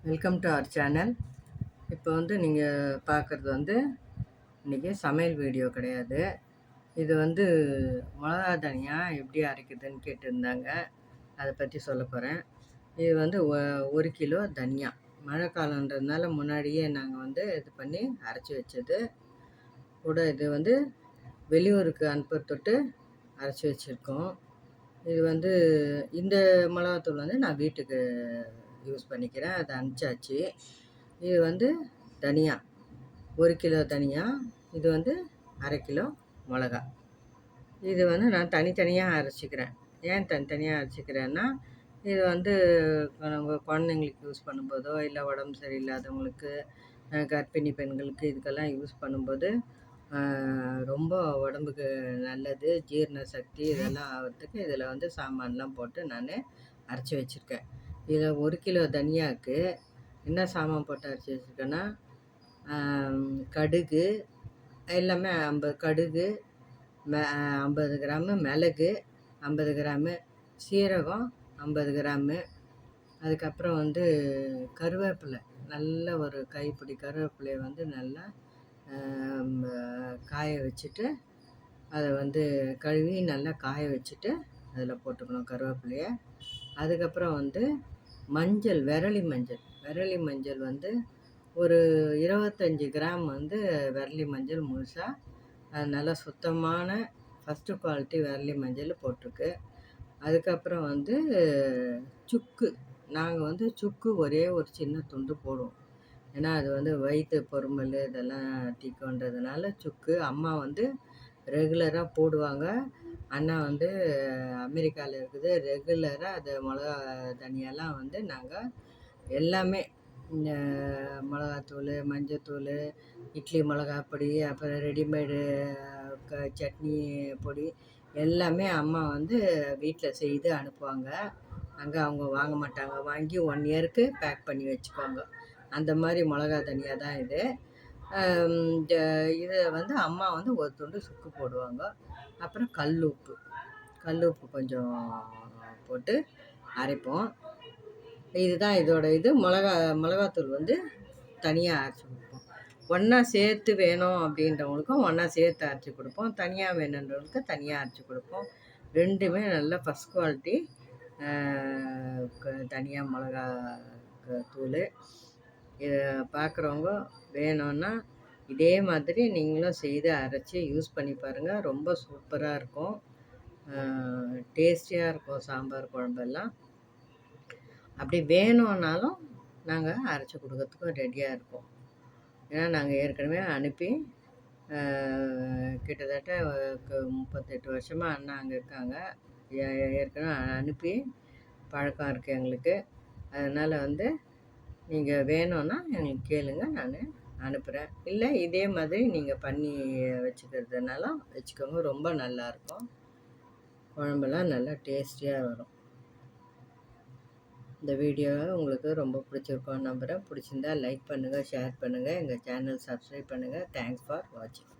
Welcome to our channel. இப்போ நீங்கள் பார்க்குறது இன்றைக்கி சமையல் வீடியோ கிடையாது. இது மிளகா தனியா எப்படி அரைக்குதுன்னு கேட்டிருந்தாங்க. அதை பற்றி சொல்ல போகிறேன். இது 1 கிலோ தனியா. மழை காலன்றதுனால முன்னாடியே நாங்கள் இது பண்ணி அரைச்சி வச்சது கூட. இது வெளியூருக்கு அனுப்புறதொட்டு அரைச்சி வச்சுருக்கோம். இது இந்த மிளகாத்தூள் நான் வீட்டுக்கு யூஸ் பண்ணிக்கிறேன். அதை அனுப்பிச்சாச்சு. இது தனியா 1 கிலோ தனியா. இது 1/2 கிலோ மிளகா. இது நான் தனித்தனியாக அரைச்சிக்கிறேன். ஏன் தனித்தனியாக அரைச்சிக்கிறேன்னா, இது நம்ம குழந்தைங்களுக்கு யூஸ் பண்ணும்போதோ, இல்லை உடம்பு சரியில்லாதவங்களுக்கு, கர்ப்பிணி பெண்களுக்கு இதுக்கெல்லாம் யூஸ் பண்ணும்போது ரொம்ப உடம்புக்கு நல்லது. ஜீரண சக்தி இதெல்லாம் ஆகிறதுக்கு இதில் சாமான்லாம் போட்டு நான் அரைச்சி வச்சுருக்கேன். இதில் 1 கிலோ தனியாவுக்கு என்ன சாமான் போட்டு அரைச்சி வச்சுருக்கேன்னா, கடுகு எல்லாமே 50 கடுகு, 50 கிராமு மிளகு, 50 கிராமு சீரகம், 50 கிராமு. அதுக்கப்புறம் கருவேப்பிலை, நல்ல ஒரு கைப்பிடி கருவேப்பிலையை நல்லா காய வச்சுட்டு, அதை கழுவி நல்லா காய வச்சுட்டு அதில் போட்டுக்கணும் கருவேப்பிலையை. அதுக்கப்புறம் மஞ்சள், விரலி மஞ்சள் ஒரு 25 கிராம் விரலி மஞ்சள் முழுசாக, அது நல்லா சுத்தமான ஃபஸ்ட்டு குவாலிட்டி விரலி மஞ்சள் போட்டிருக்கு. அதுக்கப்புறம் சுக்கு. நாங்கள் சுக்கு ஒரே ஒரு சின்ன துண்டு போடுவோம். ஏன்னா அது வயிற்று பொறுமல் இதெல்லாம் தீக்குன்றதுனால சுக்கு. அம்மா ரெகுலராக போடுவாங்க. அண்ணா அமெரிக்காவில் இருக்குது. ரெகுலராக அது மிளகா தனியாலாம் நாங்கள் எல்லாமே மிளகாத்தூள், மஞ்சத்தூள், இட்லி மிளகா பொடி, அப்புறம் ரெடிமேடு சட்னி பொடி எல்லாமே அம்மா வீட்டில் செய்து அனுப்புவாங்க. அங்கே அவங்க வாங்க மாட்டாங்க. வாங்கி 1 இயருக்கு பேக் பண்ணி வச்சுக்குவாங்க. அந்த மாதிரி மிளகா தனியா தான் இது. இதை அம்மா ஒரு துண்டு சுக்கு போடுவாங்க. அப்புறம் கல் உப்பு கொஞ்சம் போட்டு அரைப்போம். இதுதான் இதோட மிளகாத்தூள் தனியாக அரைச்சி கொடுப்போம். ஒன்றா சேர்த்து வேணும் அப்படின்றவங்களுக்கும் ஒன்றா சேர்த்து அரைச்சி கொடுப்போம். தனியாக வேணுன்றவங்களுக்கு தனியாக அரைச்சி கொடுப்போம். ரெண்டுமே நல்ல ஃபஸ்ட் குவாலிட்டி தனியாக மிளகா தூள். இதை பார்க்குறவங்க வேணும்னா இதே மாதிரி நீங்களும் செய்து அரைச்சி யூஸ் பண்ணி பாருங்கள். ரொம்ப சூப்பராக இருக்கும். டேஸ்டியாக இருக்கும் சாம்பார் குழம்பெல்லாம். அப்படி வேணும்னாலும் நாங்கள் அரைச்சி கொடுக்கறதுக்கும் ரெடியாக இருக்கோம். ஏன்னா நாங்கள் ஏற்கனவே அனுப்பி கிட்டத்தட்ட 38 வருஷமாக அண்ணா அங்கே இருக்காங்க. ஏற்கனவே அனுப்பி பழக்கம் இருக்குது எங்களுக்கு. அதனால் நீங்கள் வேணும்னா எங்களுக்கு கேளுங்க, நான் அனுப்புகிறேன். இல்லை இதே மாதிரி நீங்கள் பண்ணி வச்சுக்கிறதுனாலும் வச்சுக்கோங்க. ரொம்ப நல்லாயிருக்கும். குழம்பெல்லாம் நல்லா டேஸ்டியாக வரும். இந்த வீடியோ உங்களுக்கு ரொம்ப பிடிச்சிருக்கோன்னு நம்புகிறேன். பிடிச்சிருந்தா லைக் பண்ணுங்கள், ஷேர் பண்ணுங்கள், எங்கள் சேனல் சப்ஸ்கிரைப் பண்ணுங்கள். தேங்க்ஸ் ஃபார் வாட்சிங்.